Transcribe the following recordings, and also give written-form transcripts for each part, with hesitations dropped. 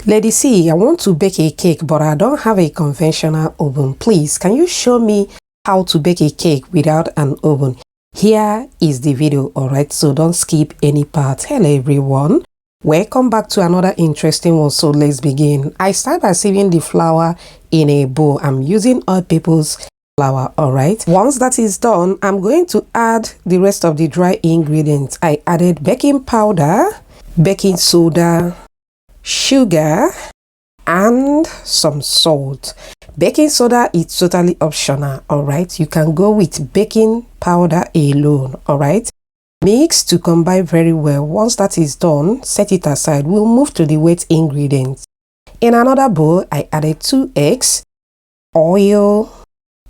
Lady C, I want to bake a cake, but I don't have a conventional oven. Please, can you show me how to bake a cake without an oven? Here is the video, alright? So don't skip any part. Hello everyone. Welcome back to another interesting one. So let's begin. I start by sieving the flour in a bowl. I'm using all-purpose flour, alright? Once that is done, I'm going to add the rest of the dry ingredients. I added baking powder, baking soda, sugar, and some salt. Baking soda is totally optional, alright? You can go with baking powder alone, alright? Mix to combine very well. Once that is done, set it aside. We'll move to the wet ingredients. In another bowl, I added 2 eggs, oil,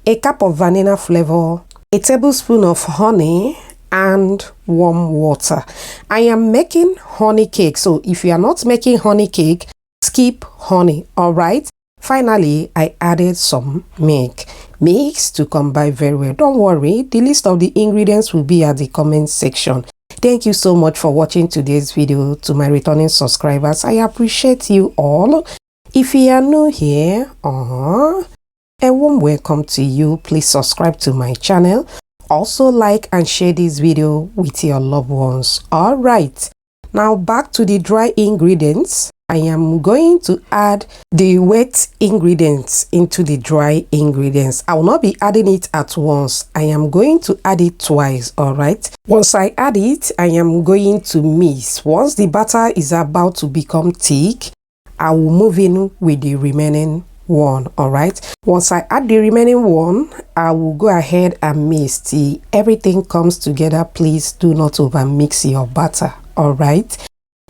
a cup of vanilla flavor, a tablespoon of honey, and warm water. I am making honey cake, so if you are not making honey cake, skip honey, alright? Finally, I added some milk. Mix to combine very well. Don't worry, the list of the ingredients will be at the comment section. Thank you so much for watching today's video. To my returning subscribers, I appreciate you all. If you are new here, a warm welcome to you. Please subscribe to my channel. Also like and share this video with your loved ones. Alright, now back to the dry ingredients. I am going to add the wet ingredients into the dry ingredients. I will not be adding it at once. I am going to add it twice, alright? Once I add it, I am going to mix. Once the batter is about to become thick, I will move in with the remaining one, alright? Once I add the remaining one, I will go ahead and mix till everything comes together. Please do not over mix your batter, alright?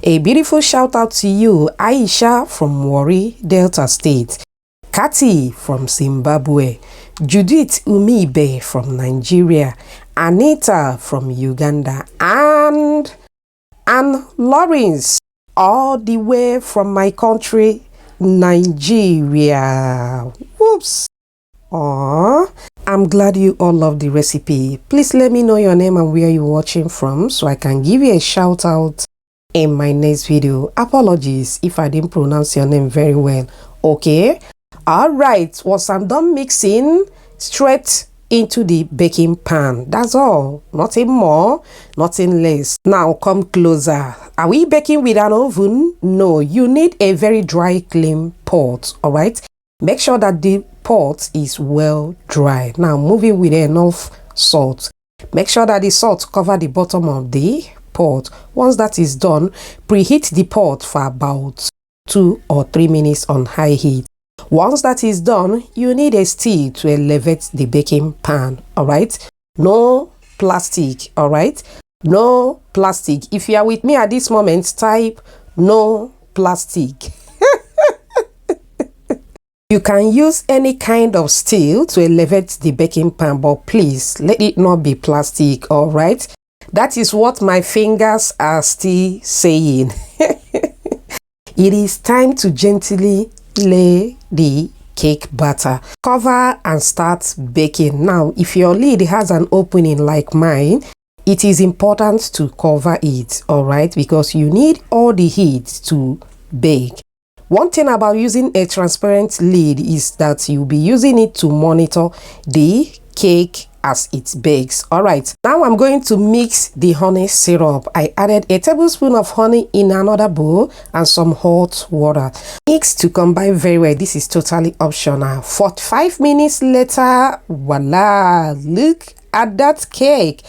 A beautiful shout out to you, Aisha from Warri, Delta State, Kati from Zimbabwe, Judith Umibe from Nigeria, Anita from Uganda, and Lawrence all the way from my country, Nigeria. Whoops. Aww. I'm glad you all love the recipe. Please let me know your name and where you're watching from so I can give you a shout out in my next video. Apologies if I didn't pronounce your name very well. Okay. Alright. Once I'm done mixing, straight into the baking pan. That's all. Nothing more, nothing less. Now come closer. Are we baking with an oven? No, you need a very dry, clean pot. Alright. Make sure that the pot is well dry. Now moving with enough salt. Make sure that the salt cover the bottom of the pot. Once that is done, preheat the pot for about 2 or 3 minutes on high heat. Once that is done, you need a stick to elevate the baking pan, alright? No plastic, alright? No plastic. If you are with me at this moment, type no plastic. You can use any kind of steel to elevate the baking pan, but please let it not be plastic, alright? That is what my fingers are still saying. It is time to gently lay the cake batter. Cover and start baking. Now, if your lid has an opening like mine, it is important to cover it, alright? Because you need all the heat to bake. One thing about using a transparent lid is that you'll be using it to monitor the cake as it bakes. Alright, now I'm going to mix the honey syrup. I added a tablespoon of honey in another bowl and some hot water. Mix to combine very well. This is totally optional. 45 minutes later, voila, look at that cake.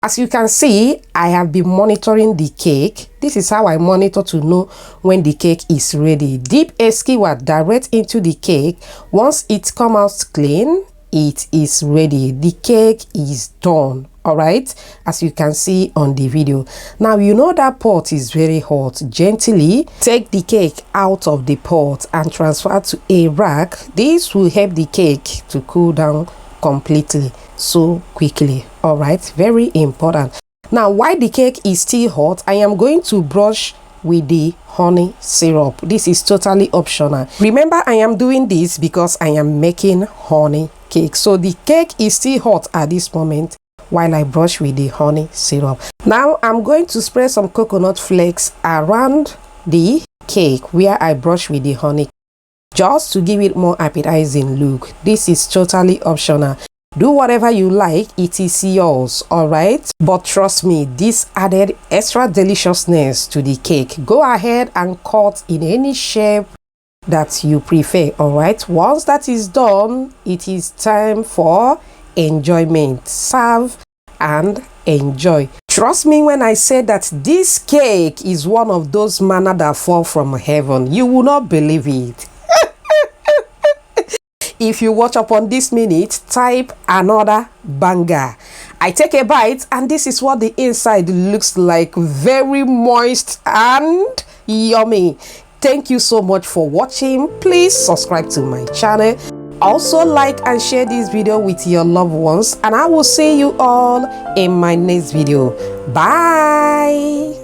As you can see, I have been monitoring the cake. This is how I monitor to know when the cake is ready. Dip a skewer direct into the cake. Once it comes out clean, it is ready. The cake is done, alright, as you can see on the video. Now you know that pot is very hot. Gently take the cake out of the pot and transfer to a rack. This will help the cake to cool down completely so quickly, alright, very important. Now while the cake is still hot, I am going to brush with the honey syrup. This is totally optional. Remember, I am doing this because I am making honey cake, so the cake is still hot at this moment while I brush with the honey syrup. Now I'm going to spread some coconut flakes around the cake where I brush with the honey just to give it more appetizing look. This is totally optional. Do whatever you like, it is yours, alright? But trust me, this added extra deliciousness to the cake. Go ahead and cut in any shape that you prefer, alright? Once that is done, it is time for enjoyment. Serve and enjoy. Trust me when I say that this cake is one of those manna that fall from heaven. You will not believe it. If you watch upon this minute, type another banger. I take a bite and this is what the inside looks like. Very moist and yummy. Thank you so much for watching. Please subscribe to my channel. Also like and share this video with your loved ones, and I will see you all in my next video. Bye.